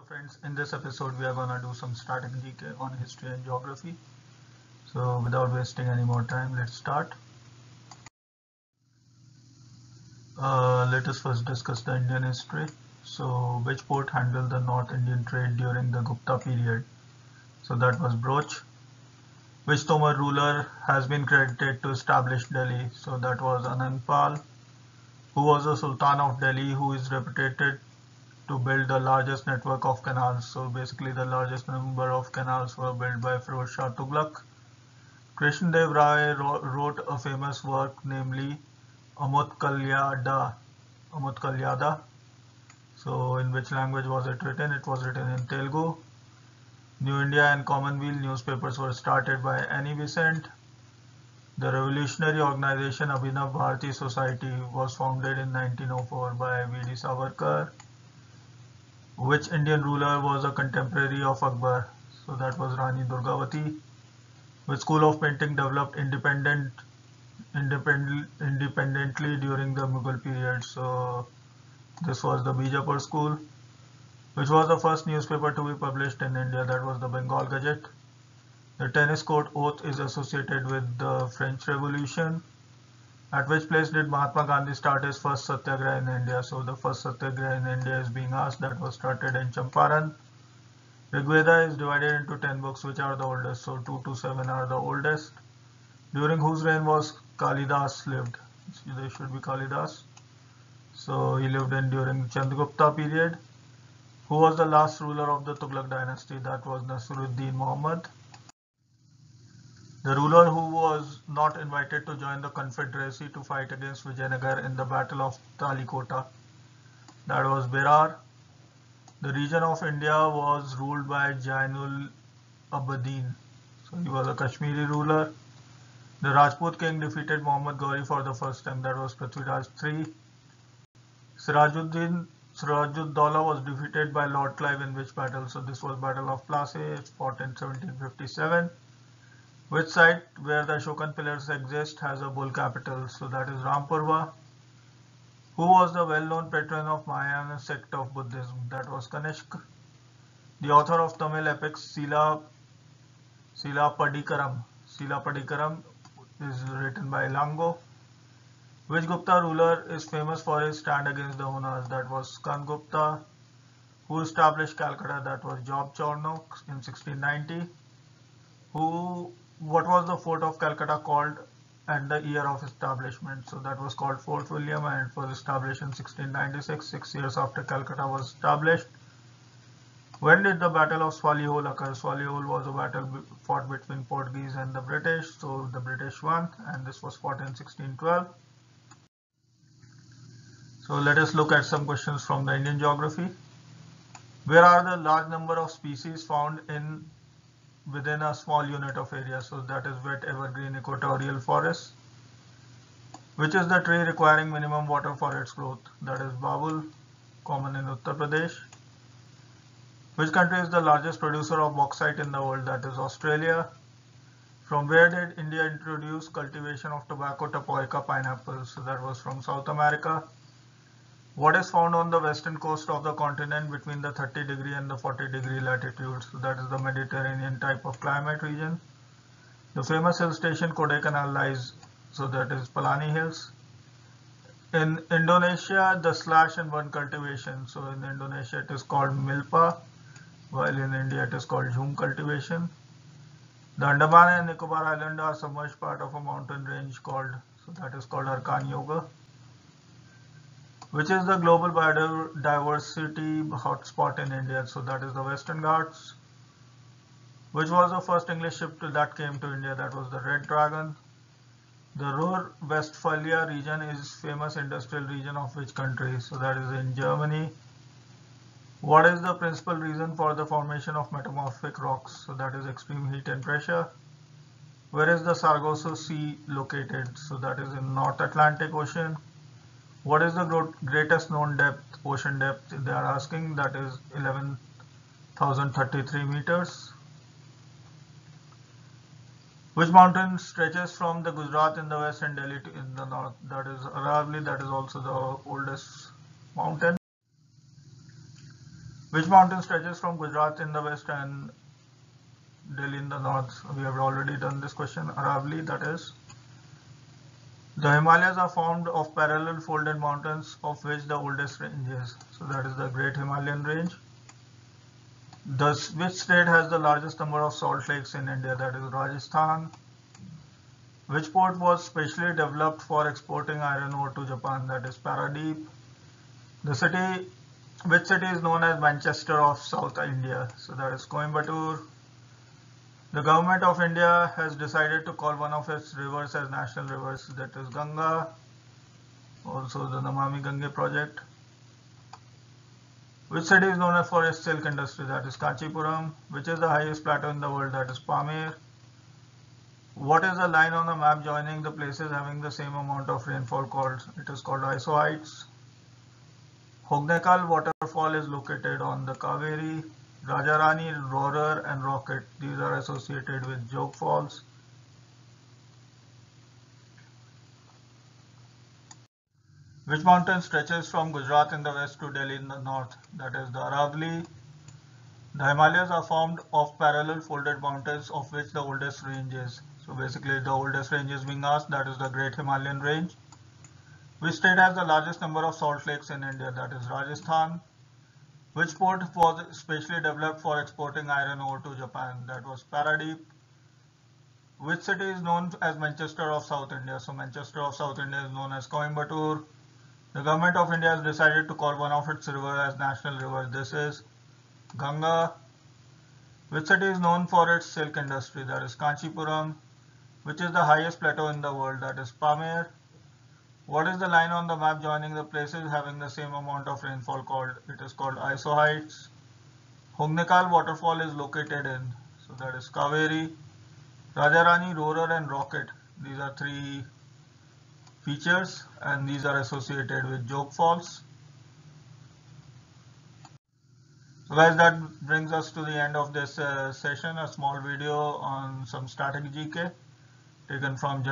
friends, in this episode we are gonna do some starting GK on history and geography. So without wasting any more time, let's start. Let us first discuss the Indian history. So which port handled the North Indian trade during the Gupta period? So that was Broch. Which Tomar ruler has been credited to establish Delhi? So that was Anandpal. Who was the Sultan of Delhi, who is reputed to build the largest network of canals? So basically the largest number of canals were built by Firoz Shah Tughlaq. Krishnadev Rai wrote a famous work, namely Amut Kalyada. So in which language was it written? It was written in Telugu. New India and Commonwealth newspapers were started by Annie Besant. The revolutionary organization Abhinav Bharati Society was founded in 1904 by V.D. Savarkar. Which Indian ruler was a contemporary of Akbar? So that was Rani Durgavati. Which school of painting developed independently during the Mughal period? So this was the Bijapur school. Which was the first newspaper to be published in India? That was the Bengal Gazette. The tennis court oath is associated with the French Revolution. At which place did Mahatma Gandhi start his first satyagraha in India? So the first satyagraha in India is being asked. That was started in Champaran. Rigveda is divided into 10 books. Which are the oldest? So 2 to 7 are the oldest. During whose reign was Kalidas lived? So there should be Kalidas. So he lived in during Chandragupta period. Who was the last ruler of the Tughlaq dynasty? That was Nasruddin Muhammad. The ruler who was not invited to join the Confederacy to fight against Vijayanagar in the Battle of Talikota. That was Berar. The region of India was ruled by Jainul Abidin. So he was a Kashmiri ruler. The Rajput king defeated Muhammad Ghori for the first time. That was Prithviraj III. Sirajuddaulah was defeated by Lord Clive in which battle? So this was Battle of Plassey. It's fought in 1757. Which site where the Ashokan pillars exist has a bull capital? So that is Rampurva. Who was the well-known patron of Mahayana sect of Buddhism? That was Kanishk. The author of Tamil epics Sila Padikaram is written by Lango. Which Gupta ruler is famous for his stand against the Hunas? That was Skand Gupta. Who established Calcutta? That was Job Charnock in 1690. What was the fort of Calcutta called at the year of establishment? So that was called Fort William, and it was established in 1696, 6 years after Calcutta was established. When did the Battle of Swally Hole occur? Swally Hole was a battle fought between Portuguese and the British. So the British won, and this was fought in 1612. So let us look at some questions from the Indian geography. Where are the large number of species found within a small unit of area? So that is wet evergreen equatorial forest. Which is the tree requiring minimum water for its growth? That is Babul, common in Uttar Pradesh. Which country is the largest producer of bauxite in the world? That is Australia. From where did India introduce cultivation of tobacco tapioca pineapple? So that was from South America. What is found on the western coast of the continent between the 30° and the 40° latitude? So that is the Mediterranean type of climate region. The famous hill station Kodaikanal lies, so that is Palani Hills. In Indonesia, the slash and burn cultivation. So in Indonesia it is called milpa, while in India it is called jhum cultivation. The Andaman and Nicobar Island are submerged part of a mountain range called, so that is called Arkan Yoga. Which is the global biodiversity hotspot in India? So that is the Western Ghats. Which was the first English ship that came to India? That was the Red Dragon. The Ruhr-Westphalia region is famous industrial region of which country? So that is in Germany. What is the principal reason for the formation of metamorphic rocks? So that is extreme heat and pressure. Where is the Sargasso Sea located? So that is in North Atlantic Ocean. What is the greatest known depth, ocean depth? They are asking. That is 11,033 meters. Which mountain stretches from the Gujarat in the west and Delhi in the north? That is Aravalli. That is also the oldest mountain. Which mountain stretches from Gujarat in the west and Delhi in the north? We have already done this question. Aravalli, that is. The Himalayas are formed of parallel folded mountains, of which the oldest range is. So that is the Great Himalayan Range. Which state has the largest number of salt lakes in India? That is Rajasthan. Which port was specially developed for exporting iron ore to Japan? That is Paradeep. Which city is known as Manchester of South India? So that is Coimbatore. The government of India has decided to call one of its rivers as national rivers, that is Ganga, also the Namami Gange project. Which city is known for its silk industry? That is Kanchipuram. Which is the highest plateau in the world? That is Pamir. What is the line on the map joining the places having the same amount of rainfall called? It is called isohyets. Hognekal waterfall is located on the Kaveri. Rajarani, Roarer and Rocket, these are associated with Jog Falls. Which mountain stretches from Gujarat in the west to Delhi in the north? That is the Aravalli. The Himalayas are formed of parallel folded mountains, of which the oldest range is. So basically the oldest range is being asked, that is the Great Himalayan Range. Which state has the largest number of salt lakes in India? That is Rajasthan. Which port was specially developed for exporting iron ore to Japan? That was Paradeep. Which city is known as Manchester of South India? So Manchester of South India is known as Coimbatore. The government of India has decided to call one of its rivers as national river. This is Ganga. Which city is known for its silk industry? That is Kanchipuram. Which is the highest plateau in the world? That is Pamir. What is the line on the map joining the places having the same amount of rainfall called? It is called isohyets. Hognekal waterfall is located in, so that is Kaveri. Rajarani, Roarer and Rocket, these are three features and these are associated with Jog Falls. So guys, that brings us to the end of this session, a small video on some static GK taken from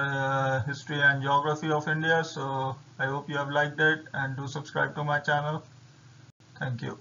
history and geography of India. So I hope you have liked it and do subscribe to my channel. Thank you.